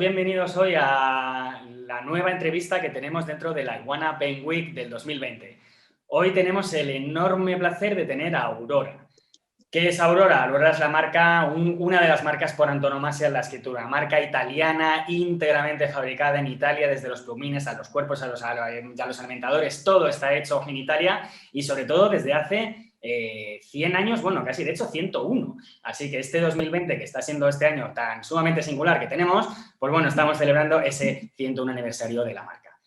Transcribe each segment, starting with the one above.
Bienvenidos hoy a la nueva entrevista que tenemos dentro de la Iguana Paint Week del 2020. Hoy tenemos el enorme placer de tener a Aurora. ¿Qué es Aurora? Aurora es la marca, una de las marcas por antonomasia en la escritura, marca italiana, íntegramente fabricada en Italia, desde los plumines a los cuerpos, a los alimentadores, todo está hecho en Italia y sobre todo desde hace 100 años, bueno, casi de hecho 101. Así que este 2020, que está siendo este año tan sumamente singular que tenemos, pues bueno, estamos celebrando ese 101 aniversario de la marca.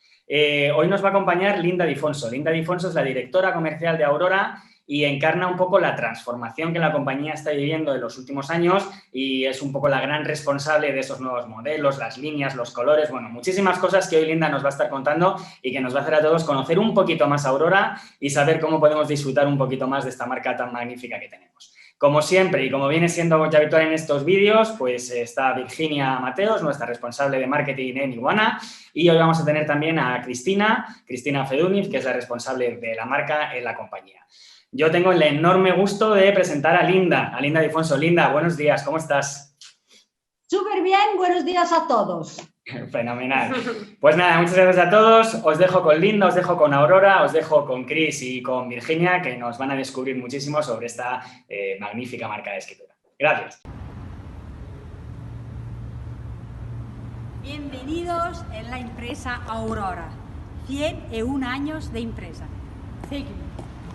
Hoy nos va a acompañar Linda Di Fonso. Linda Di Fonso es la directora comercial de Aurora y encarna un poco la transformación que la compañía está viviendo en los últimos años y es un poco la gran responsable de esos nuevos modelos, las líneas, los colores, bueno, muchísimas cosas que hoy Linda nos va a estar contando y que nos va a hacer a todos conocer un poquito más a Aurora y saber cómo podemos disfrutar un poquito más de esta marca tan magnífica que tenemos. Como siempre y como viene siendo ya habitual en estos vídeos, pues está Virginia Mateos, nuestra responsable de marketing en Iguana, y hoy vamos a tener también a Cristina Feduniz, que es la responsable de la marca en la compañía. Yo tengo el enorme gusto de presentar a Linda Di Fonso. Linda, buenos días, ¿cómo estás? Súper bien, buenos días a todos. Fenomenal. Pues nada, muchas gracias a todos. Os dejo con Linda, os dejo con Aurora, os dejo con Cris y con Virginia, que nos van a descubrir muchísimo sobre esta magnífica marca de escritura. Gracias. Bienvenidos en la empresa Aurora. 101 años de empresa. Seguimos.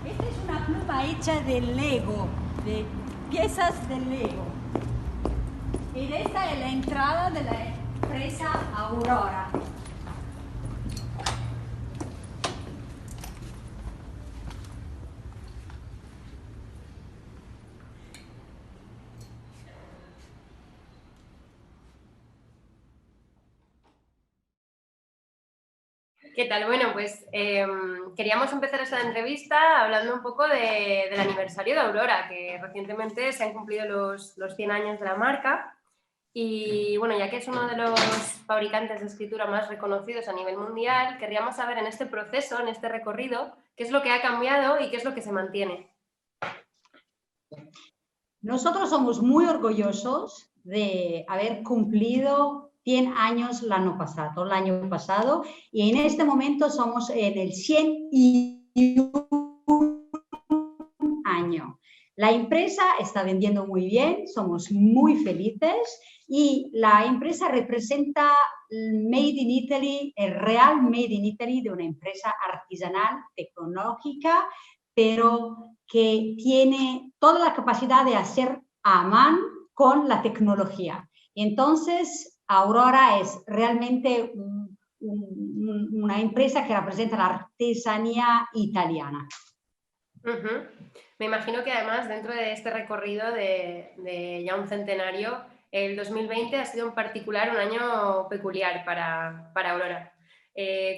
Esta es una pluma hecha de Lego, de piezas de Lego. Y esta es la entrada de la empresa Aurora. ¿Qué tal? Bueno, pues queríamos empezar esta entrevista hablando un poco del aniversario de Aurora, que recientemente se han cumplido los 100 años de la marca y bueno, ya que es uno de los fabricantes de escritura más reconocidos a nivel mundial, querríamos saber en este proceso, en este recorrido, qué es lo que ha cambiado y qué es lo que se mantiene. Nosotros somos muy orgullosos de haber cumplido 100 años el año pasado, y en este momento somos en el 101 año. La empresa está vendiendo muy bien, somos muy felices y la empresa representa el Made in Italy, el real Made in Italy de una empresa artesanal, tecnológica, pero que tiene toda la capacidad de hacer a mano con la tecnología. Entonces, Aurora es realmente una empresa que representa la artesanía italiana. Me imagino que además dentro de este recorrido de ya un centenario, el 2020 ha sido en particular un año peculiar para Aurora.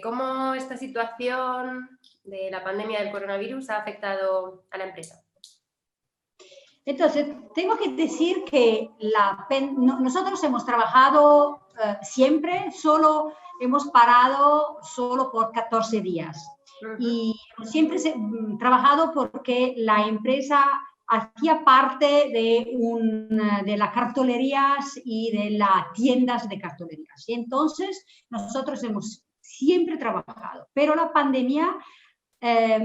¿Cómo esta situación de la pandemia del coronavirus ha afectado a la empresa? Entonces, tengo que decir que nosotros hemos trabajado siempre, hemos parado solo por 14 días. Y siempre hemos trabajado porque la empresa hacía parte de las cartolerías y de las tiendas de cartolerías. Y entonces, nosotros hemos siempre trabajado. Pero la pandemia ha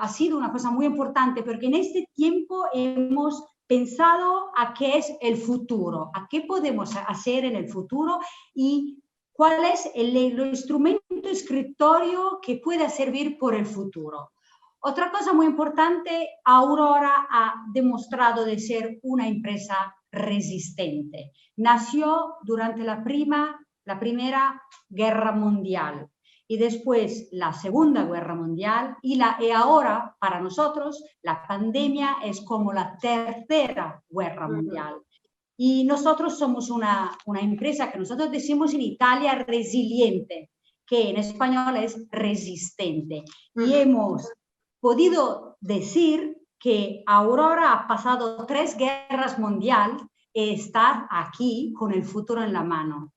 sido una cosa muy importante porque en este tiempo hemos pensado a qué es el futuro, a qué podemos hacer en el futuro y cuál es el instrumento escritorio que pueda servir por el futuro. Otra cosa muy importante, Aurora ha demostrado de ser una empresa resistente. Nació durante la Primera Guerra Mundial. Y después la Segunda Guerra Mundial y ahora para nosotros la pandemia es como la Tercera Guerra Mundial. Y nosotros somos una empresa que nosotros decimos en Italia resiliente, que en español es resistente. Y hemos podido decir que Aurora ha pasado 3 guerras mundiales y está aquí con el futuro en la mano.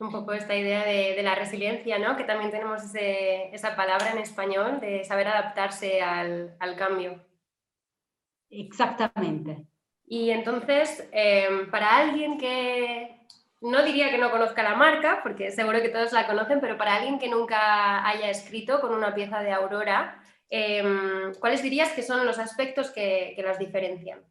Un poco esta idea de la resiliencia, ¿no? Que también tenemos esa palabra en español, de saber adaptarse al cambio. Exactamente. Y entonces, para alguien que no diría que no conozca la marca, porque seguro que todos la conocen, pero para alguien que nunca haya escrito con una pieza de Aurora, ¿cuáles dirías que son los aspectos que las diferencian?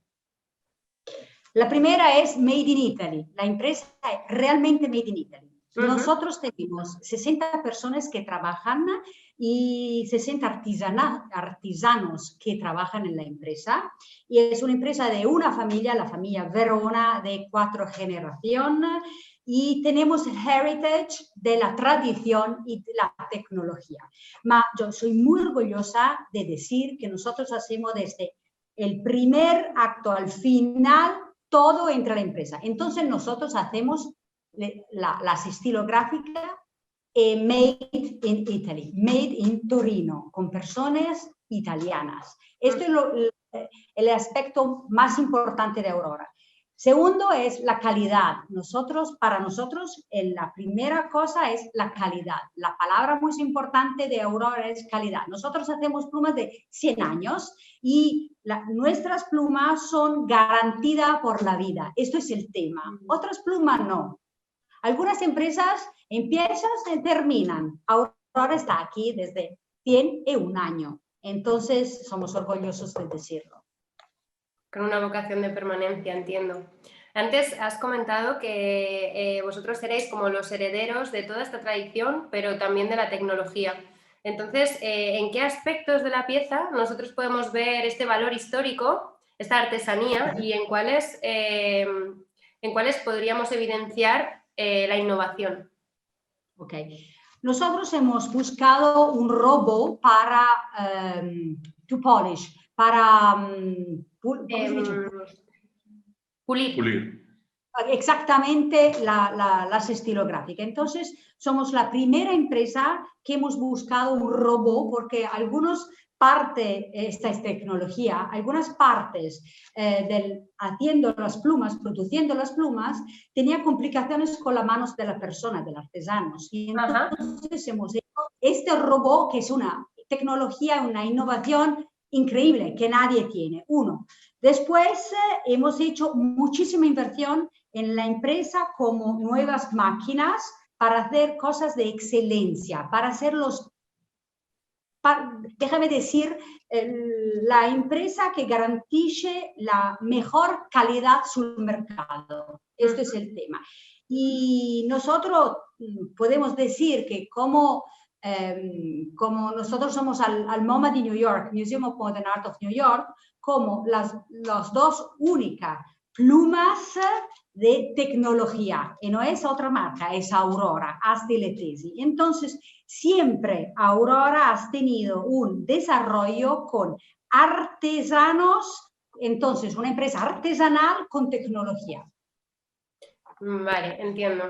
La primera es Made in Italy. La empresa es realmente Made in Italy. Nosotros tenemos 60 personas que trabajan y 60 artesanos que trabajan en la empresa. Y es una empresa de una familia, la familia Verona, de 4 generaciones. Y tenemos el heritage de la tradición y de la tecnología. Yo soy muy orgullosa de decir que nosotros hacemos desde el primer acto al final todo entra a la empresa. Entonces nosotros hacemos las estilográficas made in Italy, made in Torino, con personas italianas. Esto es el aspecto más importante de Aurora. Segundo es la calidad. Para nosotros, la primera cosa es la calidad. La palabra muy importante de Aurora es calidad. Nosotros hacemos plumas de 100 años y nuestras plumas son garantidas por la vida. Esto es el tema. Otras plumas no. Algunas empresas empiezan y terminan. Aurora está aquí desde 101 años. Entonces, somos orgullosos de decirlo. Con una vocación de permanencia, entiendo. Antes has comentado que vosotros seréis como los herederos de toda esta tradición, pero también de la tecnología. Entonces, ¿en qué aspectos de la pieza nosotros podemos ver este valor histórico, esta artesanía, y en cuáles podríamos evidenciar la innovación? Ok. Nosotros hemos buscado un robot para to polish, para pulir. Exactamente las estilográficas. Entonces, somos la primera empresa que hemos buscado un robot porque algunas partes, esta es tecnología, algunas partes haciendo las plumas, produciendo las plumas, tenía complicaciones con las manos de la persona, del artesano. Y entonces hemos hecho este robot que es una tecnología, una innovación increíble que nadie tiene. Uno. Después hemos hecho muchísima inversión en la empresa como nuevas máquinas para hacer cosas de excelencia, para hacer déjame decir, la empresa que garantice la mejor calidad sobre el mercado. Este es el tema. Y nosotros podemos decir que como nosotros somos al MoMA de New York, Museum of Modern Art of New York, como las dos únicas plumas de tecnología, y no es otra marca, es Aurora, Asti Lettesi. Entonces, siempre Aurora ha tenido un desarrollo con artesanos, entonces una empresa artesanal con tecnología. Vale, entiendo.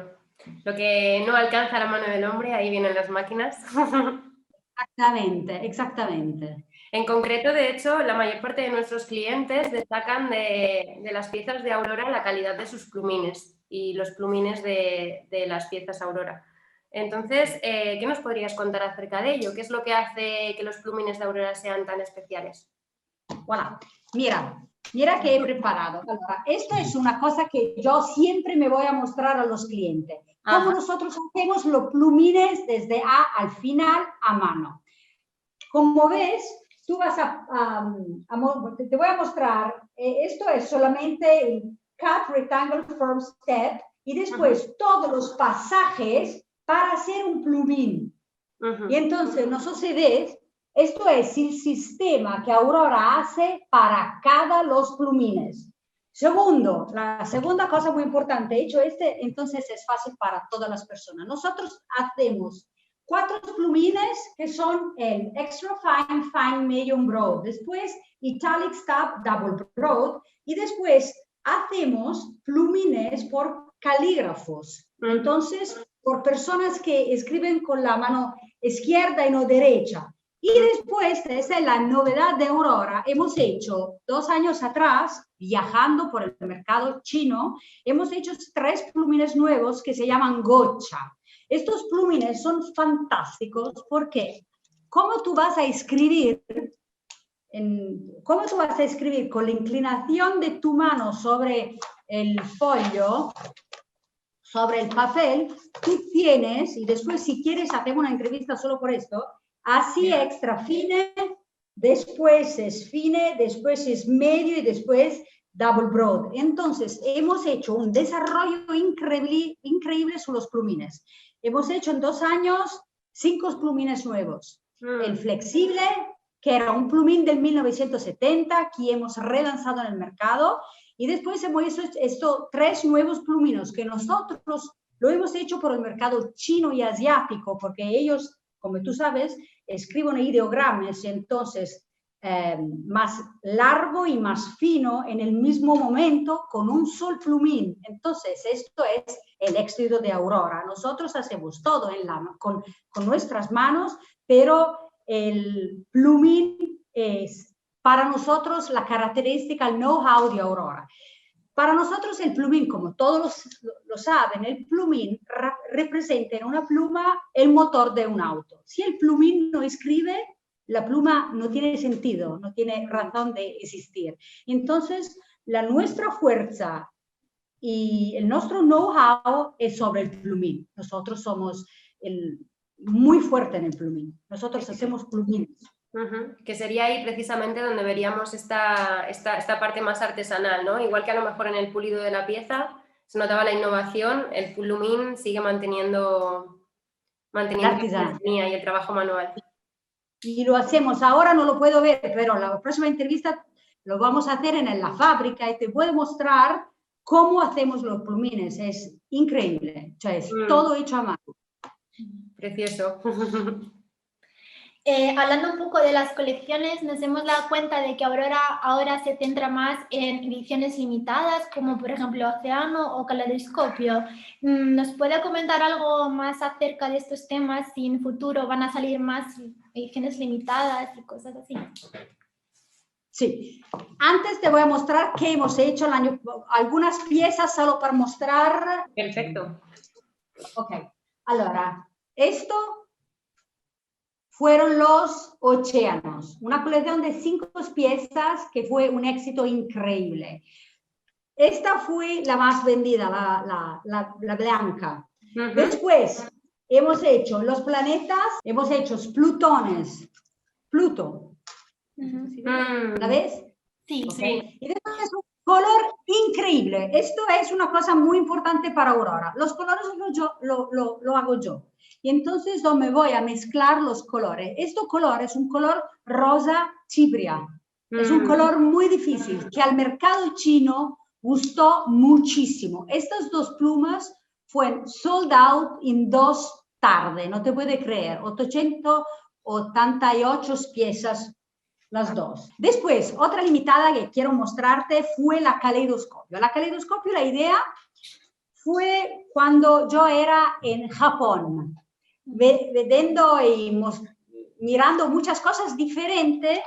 Lo que no alcanza la mano del hombre, ahí vienen las máquinas. Exactamente, exactamente. En concreto, de hecho, la mayor parte de nuestros clientes destacan de las piezas de Aurora la calidad de sus plumines y los plumines de las piezas Aurora. Entonces, ¿qué nos podrías contar acerca de ello? ¿Qué es lo que hace que los plumines de Aurora sean tan especiales? Voilà. Mira que he preparado. Ahora, esto es una cosa que yo siempre me voy a mostrar a los clientes. Cómo nosotros hacemos los plumines desde A al final a mano. Como ves, tú vas te voy a mostrar, esto es solamente el cut rectangle firm step y después todos los pasajes para hacer un plumín. Y entonces, no sé si ves, esto es el sistema que Aurora hace para cada los plumines. Segundo, la segunda cosa muy importante, hecho entonces es fácil para todas las personas. Nosotros hacemos 4 plumines que son el Extra Fine, Fine, Medium, Broad. Después Italic Stub, Double Broad. Y después hacemos plumines por calígrafos. Entonces, por personas que escriben con la mano izquierda y no derecha. Y después, esa es la novedad de Aurora, hemos hecho 2 años atrás, viajando por el mercado chino, hemos hecho 3 plumines nuevos que se llaman Gocha. Estos plumines son fantásticos porque, ¿cómo tú vas a escribir ¿Cómo tú vas a escribir? Con la inclinación de tu mano sobre el folio, sobre el papel, tú tienes, y después si quieres hacemos una entrevista solo por esto, así extra fine, después es fine, después es medio y después double broad. Entonces, hemos hecho un desarrollo increíble sobre los plumines. Hemos hecho en 2 años 5 plumines nuevos. El flexible, que era un plumín del 1970, que hemos relanzado en el mercado, y después hemos hecho 3 nuevos plumines, que nosotros lo hemos hecho por el mercado chino y asiático, porque ellos, como tú sabes, escriben ideogramas, entonces más largo y más fino en el mismo momento con un solo plumín. Entonces, esto es el éxito de Aurora. Nosotros hacemos todo con nuestras manos, pero el plumín es para nosotros la característica, el know-how de Aurora. Para nosotros el plumín, como todos lo saben, el plumín representa en una pluma el motor de un auto. Si el plumín no escribe, la pluma no tiene sentido, no tiene razón de existir. Entonces, nuestra fuerza y el nuestro know-how es sobre el plumín. Nosotros somos muy fuertes en el plumín. Nosotros hacemos plumines. Que sería ahí precisamente donde veríamos esta parte más artesanal, ¿no? Igual que a lo mejor en el pulido de la pieza se notaba la innovación, el plumín sigue manteniendo la artesanía y el trabajo manual. Y lo hacemos, ahora no lo puedo ver, pero la próxima entrevista lo vamos a hacer en la fábrica y te puedo mostrar cómo hacemos los plumines. Es increíble, o sea, es todo hecho a mano. Precioso. Hablando un poco de las colecciones, nos hemos dado cuenta de que Aurora ahora se centra más en ediciones limitadas, como por ejemplo Océano o Caleidoscopio. ¿Nos puede comentar algo más acerca de estos temas? Si en futuro van a salir más ediciones limitadas y cosas así. Sí. Antes te voy a mostrar qué hemos hecho el año, algunas piezas solo para mostrar. Perfecto. Ok. Allora, esto fueron los océanos, una colección de 5 piezas que fue un éxito increíble. Esta fue la más vendida, la blanca. Después hemos hecho los planetas, hemos hecho Plutones, Pluto. ¿La ves? Sí, okay. sí. Y después es un color increíble. Esto es una cosa muy importante para Aurora. Los colores lo hago yo. Y entonces yo me voy a mezclar los colores. Este color es un color rosa chibria. Es un color muy difícil que al mercado chino gustó muchísimo. Estas 2 plumas fueron sold out en 2 tardes. No te puedes creer. 888 piezas las 2. Después, otra limitada que quiero mostrarte fue la Caleidoscopio. La Caleidoscopio, la idea fue cuando yo era en Japón, viendo y mirando muchas cosas diferentes,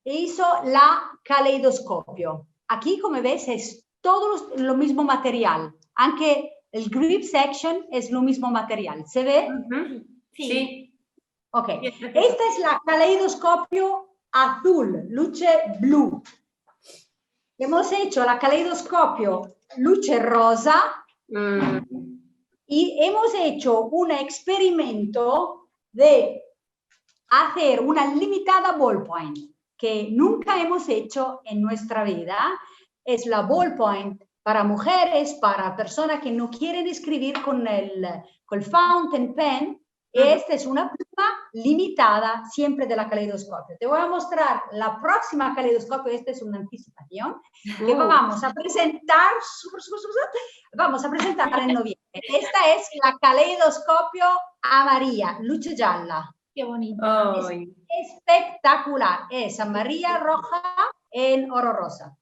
hizo la Caleidoscopio. Aquí, como ves, es todo lo mismo material, aunque el grip section es lo mismo material. ¿Se ve? Sí. Ok, esta es la Caleidoscopio azul, luce blu. Hemos hecho la Caleidoscopio luce rosa y hemos hecho un experimento de hacer una limitada ballpoint que nunca hemos hecho en nuestra vida. Es la ballpoint para mujeres, para personas que no quieren escribir con el fountain pen. Esta es una pluma limitada siempre de la Caleidoscopio. Te voy a mostrar la próxima Caleidoscopio. Esta es una anticipación que vamos a presentar en noviembre. Esta es la Caleidoscopio amarilla, luce gialla. Qué bonito. Oh. Es espectacular. Es amarilla roja en oro rosa.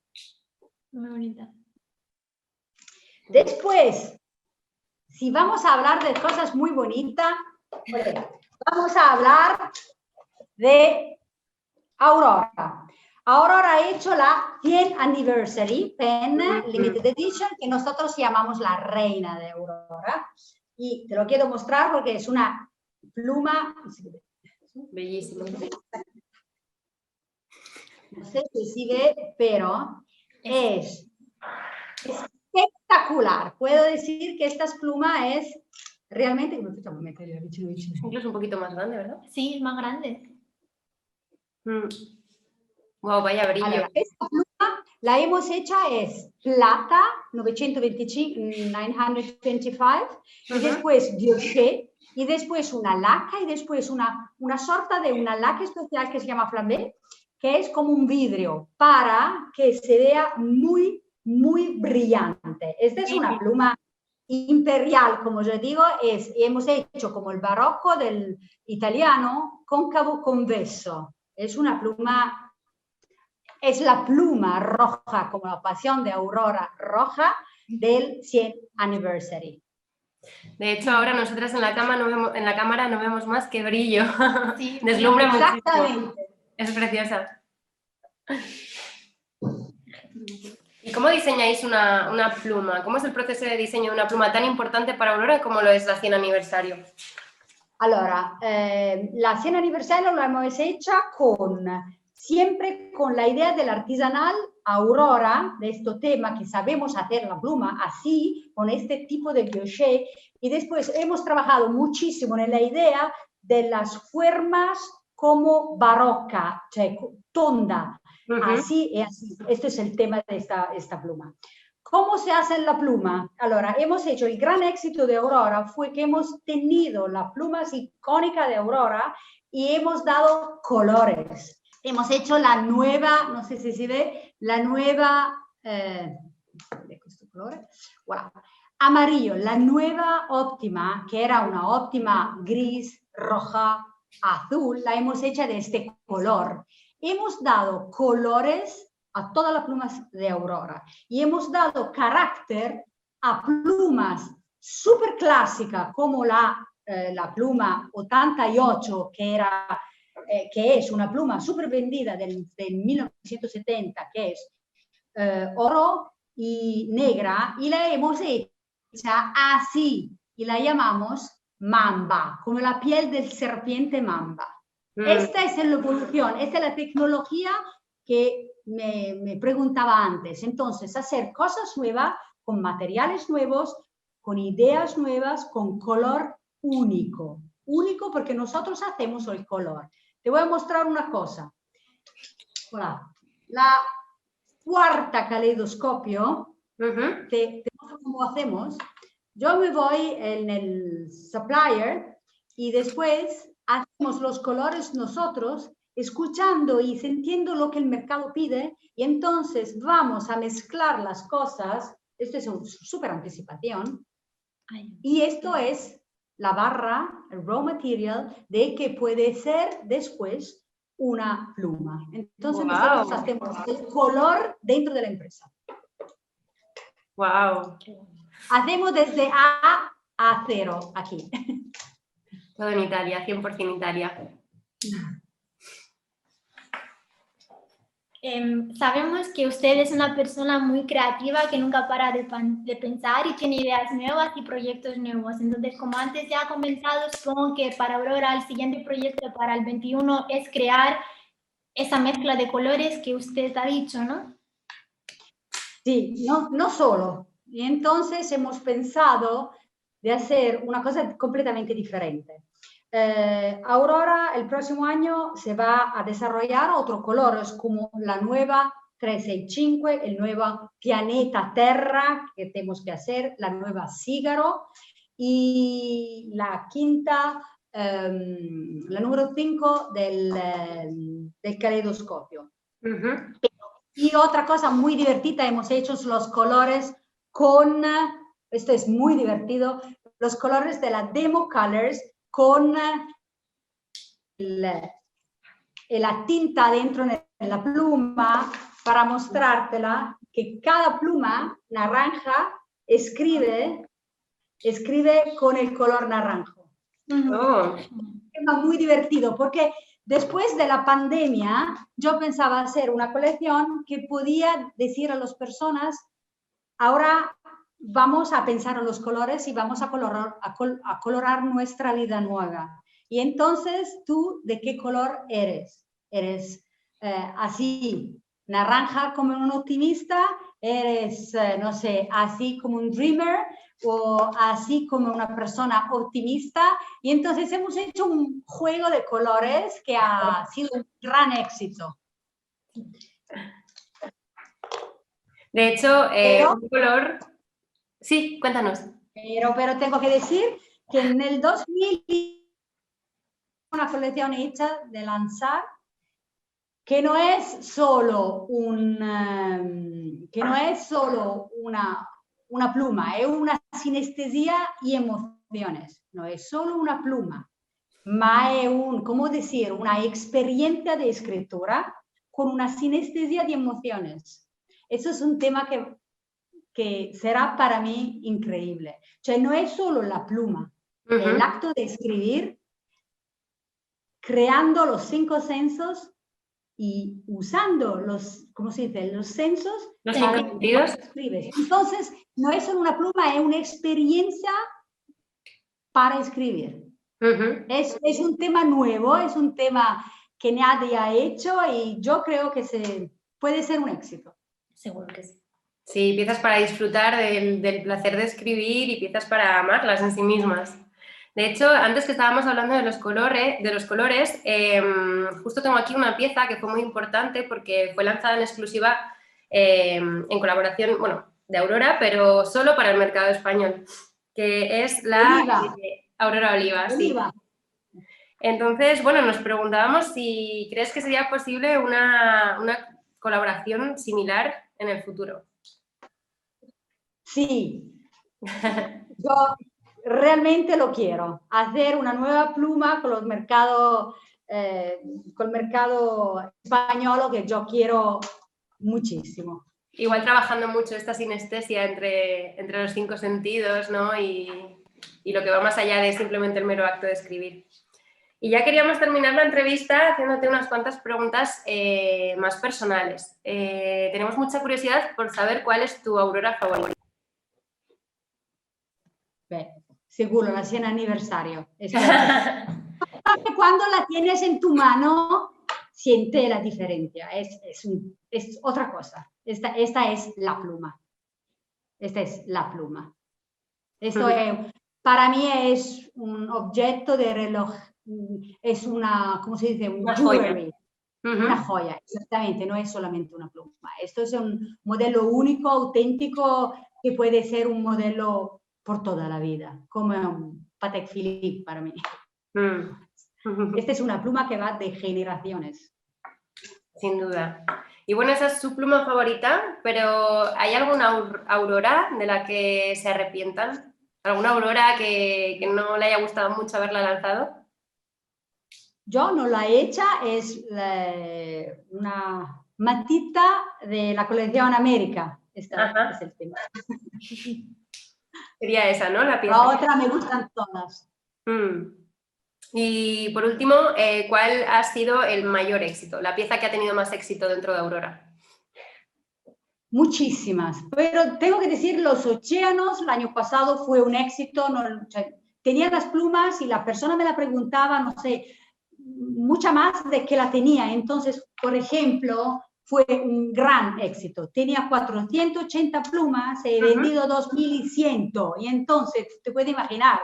Muy bonita. Después, si vamos a hablar de cosas muy bonitas, vamos a hablar de Aurora. Aurora ha hecho la 100 Anniversary Pen Limited Edition, que nosotros llamamos la reina de Aurora. Y te lo quiero mostrar porque es una pluma Bellísimo. no sé si ve, pero es espectacular. Puedo decir que esta pluma es realmente... Incluso un poquito más grande, ¿verdad? Sí, es más grande. Wow, vaya brillo. Allora, esta pluma la hemos hecha es plata 925 y después dioché y después una laca y después una sorta de una laca especial que se llama flambé, que es como un vidrio para que se vea muy, muy brillante. Esta es una pluma imperial, como yo digo, hemos hecho como el barroco del italiano, cóncavo conveso. Es una pluma... Es la pluma roja, como la pasión de Aurora roja, del 100 anniversary. De hecho, ahora nosotras en la cámara no vemos más que brillo. Sí, Deslumbra muchísimo. Exactamente. Es preciosa. ¿Y cómo diseñáis una pluma? ¿Cómo es el proceso de diseño de una pluma tan importante para Aurora como lo es la 100 aniversario? Allora, la 100 aniversario la hemos hecha siempre con la idea del artesanal Aurora, de este tema que sabemos hacer la pluma así, con este tipo de brioché, y después hemos trabajado muchísimo en la idea de las formas como barroca, cioè tonda, así y así. Este es el tema de esta pluma. ¿Cómo se hace la pluma? Ahora, hemos hecho el gran éxito de Aurora, fue que hemos tenido la pluma icónica de Aurora y hemos dado colores. Hemos hecho la nueva, no sé si se ve, la nueva, de questo colore, voilà, amarillo, la nueva óptima, que era una óptima gris, roja, azul, la hemos hecho de este color. Hemos dado colores a todas las plumas de Aurora y hemos dado carácter a plumas súper clásicas como la pluma 88, que es una pluma súper vendida del 1970, que es oro y negra, y la hemos hecha así, y la llamamos mamba, como la piel del serpiente mamba. Esta es la evolución, esta es la tecnología que me preguntaba antes. Entonces, hacer cosas nuevas, con materiales nuevos, con ideas nuevas, con color único. Único porque nosotros hacemos el color. Te voy a mostrar una cosa. Voilà. La cuarta caleidoscopio, te muestro cómo hacemos. Yo me voy en el supplier y después hacemos los colores nosotros, escuchando y sintiendo lo que el mercado pide, y entonces vamos a mezclar las cosas. Esto es una súper anticipación. Y esto es la barra, el raw material, de que puede ser después una pluma. Entonces nosotros hacemos el color dentro de la empresa. ¡Wow! Hacemos desde A a cero aquí. Todo en Italia, 100% Italia. Sabemos que usted es una persona muy creativa que nunca para de pensar y tiene ideas nuevas y proyectos nuevos. Entonces, como antes ya ha comentado, supongo que para Aurora el siguiente proyecto para el 21 es crear esa mezcla de colores que usted ha dicho, ¿no? Sí, no solo. Y entonces hemos pensado de hacer una cosa completamente diferente. Aurora el próximo año se va a desarrollar otro color, es como la nueva 365, el nuevo planeta Terra que tenemos que hacer, la nueva Fígaro y la quinta, la número 5 del caleidoscopio. Y otra cosa muy divertida hemos hecho los colores con, esto es muy divertido, los colores de la Demo Colors con la tinta dentro de la pluma para mostrártela que cada pluma naranja escribe con el color naranjo. Es muy divertido porque después de la pandemia yo pensaba hacer una colección que podía decir a las personas, ahora vamos a pensar en los colores y vamos a colorar nuestra vida nueva. Y entonces, ¿tú de qué color eres? ¿Eres así, naranja como un optimista, eres, no sé, así como un dreamer o así como una persona optimista. Y entonces hemos hecho un juego de colores que ha sido un gran éxito. De hecho, Pero- un color... Sí, cuéntanos. Pero tengo que decir que en el 2000 una colección hecha de lanzar que no es solo una pluma, es una sinestesia y emociones. No es solo una pluma, ma è ¿cómo decir? Una experiencia de escritura con una sinestesia de emociones. Eso es un tema que será para mí increíble. Cioè, no es solo la pluma, el acto de escribir, creando los 5 sensos y usando los, ¿cómo se dice? Los sensos. Los 5 sentidos. Escribes. Entonces, no es solo una pluma, es una experiencia para escribir. Es un tema nuevo, es un tema que nadie ha hecho y yo creo que puede ser un éxito. Seguro que sí. Sí, piezas para disfrutar del placer de escribir y piezas para amarlas en sí mismas. De hecho, antes que estábamos hablando de los colores, justo tengo aquí una pieza que fue muy importante porque fue lanzada en exclusiva en colaboración, bueno, de Aurora, pero solo para el mercado español, que es la Oliva. Aurora Oliva. Oliva. Sí. Entonces, bueno, nos preguntábamos si crees que sería posible una colaboración similar en el futuro. Sí, yo realmente lo quiero, hacer una nueva pluma con el mercado español, que yo quiero muchísimo. Igual trabajando mucho esta sinestesia entre los 5 sentidos, ¿no? Y lo que va más allá de simplemente el mero acto de escribir. Y ya queríamos terminar la entrevista haciéndote unas cuantas preguntas más personales. Tenemos mucha curiosidad por saber cuál es tu aurora favorita. Seguro, la 100 aniversario. Cuando la tienes en tu mano, siente la diferencia. Es otra cosa. Esta es la pluma. Esta es la pluma. Esto para mí es un objeto de reloj. Es una, ¿cómo se dice? Una joya. Una joya, exactamente. No es solamente una pluma. Esto es un modelo único, auténtico, que puede ser un modelo por toda la vida, como un Patek Philippe para mí. Esta es una pluma que va de generaciones. Sin duda. Y bueno, esa es su pluma favorita, pero ¿hay alguna aurora de la que se arrepientan? ¿Alguna aurora que no le haya gustado mucho haberla lanzado? Yo no la he hecha, es una matita de la colección América. Esta es el tema. Sería esa, ¿no? La pieza. La otra me gustan todas. Y por último, ¿cuál ha sido el mayor éxito? La pieza que ha tenido más éxito dentro de Aurora. Muchísimas, pero tengo que decir, los océanos, el año pasado fue un éxito. Tenía las plumas y la persona me la preguntaba, no sé, mucha más de que la tenía. Entonces, por ejemplo, fue un gran éxito. Tenía 480 plumas, he vendido 2100. Y entonces, te puedes imaginar,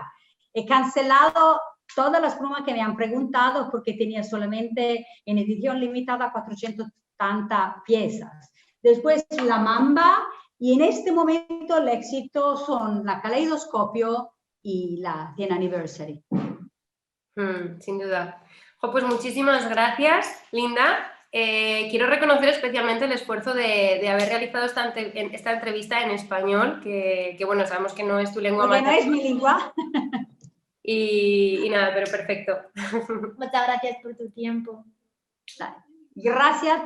he cancelado todas las plumas que me han preguntado porque tenía solamente en edición limitada 480 piezas. Después la Mamba, y en este momento el éxito son la Caleidoscopio y la 100 Anniversary. Sin duda. Pues muchísimas gracias, Linda. Quiero reconocer especialmente el esfuerzo de haber realizado esta entrevista en español, que bueno, sabemos que no es tu lengua materna. Porque no es mi lengua. Y nada, pero perfecto. Muchas gracias por tu tiempo. Gracias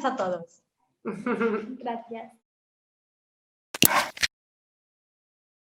a todos. Gracias.